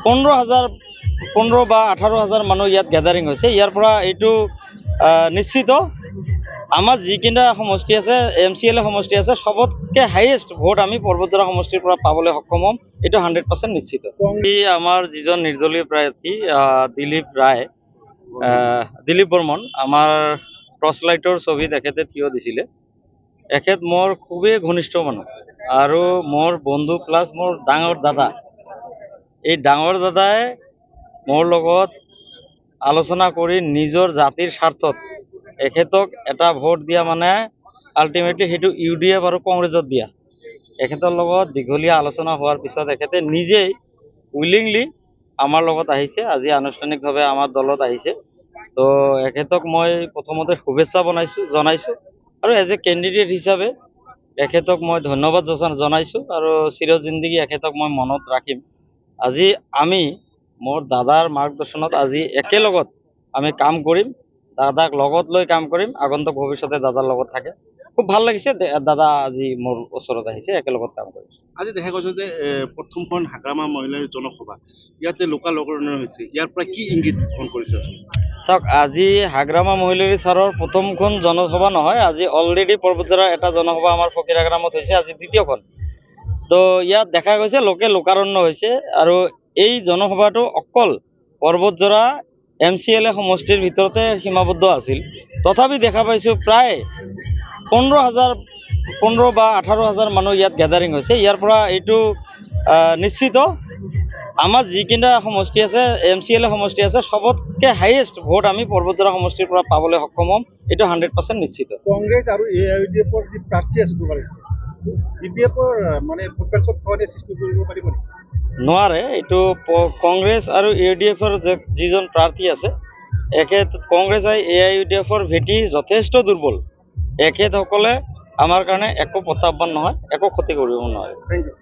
15,000 বা 18,000 মানুহ ইয়াত গেদাৰিং হৈছে। ইয়াৰ পৰা এইটো নিশ্চিত আমাৰ যিকেইটা সমষ্টি আছে MCLA সমষ্টি আছে সবতকে হাইয়েষ্ট ভোট আমি পৰ্বতজৰা সমষ্টিৰ পৰা পাবলৈ সক্ষম হ'ম, এইটো 100% নিশ্চিত। আমাৰ যিজন নিৰ্দলীয় প্ৰাৰ্থী দিলীপ বৰ্মন আমাৰ টৰ্চলাইটৰ ছবি তেখেতে থিয় দিছিলে। এখেত মোৰ খুবেই ঘনিষ্ঠ মানুহ আৰু মোৰ বন্ধু প্লাছ মোৰ ডাঙৰ দাদা। এই ডাঙৰ দাদাই মোৰ লগত আলোচনা কৰি নিজৰ জাতিৰ স্বাৰ্থত এখেতক এটা ভোট দিয়া মানে আল্টিমেটলি সেইটো UDF আৰু কংগ্ৰেছত দিয়া। এখেতৰ লগত দীঘলীয়া আলোচনা হোৱাৰ পিছত এখেতে নিজেই উইলিংলি আমাৰ লগত আহিছে, আজি আনুষ্ঠানিকভাৱে আমাৰ দলত আহিছে। তো এখেতক মই প্ৰথমতে শুভেচ্ছা জনাইছোঁ আৰু এজ এ কেণ্ডিডেট হিচাপে এখেতক মই ধন্যবাদ জনাইছোঁ আৰু চিৰজিন্দগী এখেতক মই মনত ৰাখিম। আজি আমি মোৰ দাদাৰ মাৰ্গদৰ্শনত আজি একেলগত আমি কাম কৰিম, দাদাক লগত লৈ কাম কৰিম, আগন্তুক ভৱিষ্যতে দাদাৰ লগত থাকে। খুব ভাল লাগিছে দাদা আজি মোৰ ওচৰত আহিছে, একেলগত কাম কৰিম। আজি দেখা গৈছে যে প্ৰথমখন হাগ্ৰামা মহিলাৰ জনসভা ইয়াতে লোকালকৰণ হৈছে, ইয়াৰ পৰা কি ইংগিত গ্ৰহণ কৰিছে? চাওক, আজি হাগ্ৰামা মহিলাৰী ছাৰৰ প্ৰথমখন জনসভা নহয়, আজি অলৰেডি পৰ্বতজৰাৰ এটা জনসভা আমাৰ ফকীৰাগ্ৰামত হৈছে, আজি দ্বিতীয়খন। তো ইয়াত দেখা গৈছে লোকাৰণ্য হৈছে আৰু এই জনসভাটো অকল পৰ্বতজৰা MCLA সমষ্টিৰ ভিতৰতে সীমাবদ্ধ আছিল। তথাপি দেখা পাইছোঁ প্ৰায় 15,000 বা 18,000 মানুহ ইয়াত গেদাৰিং হৈছে। ইয়াৰ পৰা এইটো নিশ্চিত আমাৰ যিকেইটা সমষ্টি আছে MCLA সমষ্টি আছে সবতকে হাইয়েষ্ট ভোট আমি পৰ্বতজৰা সমষ্টিৰ পৰা পাবলৈ সক্ষম হ'ম, এইটো 100% নিশ্চিত। কংগ্ৰেছ আৰু AIUDFৰ যি প্ৰাৰ্থী আছে তোমাৰ BPFৰ মানে ভোট বেংকত সৃষ্টি কৰিব পাৰিব নেকি? নোৱাৰে। এইটো কংগ্ৰেছ আৰু AIUDFৰ যিজন প্ৰাৰ্থী আছে এখেত কংগ্ৰেছ আৰু AIUDFৰ ভেটি যথেষ্ট দুৰ্বল। এখেতসকলে আমাৰ কাৰণে একো প্ৰত্যাহ্বান নহয়, একো ক্ষতি কৰিব নোৱাৰে। Thank U.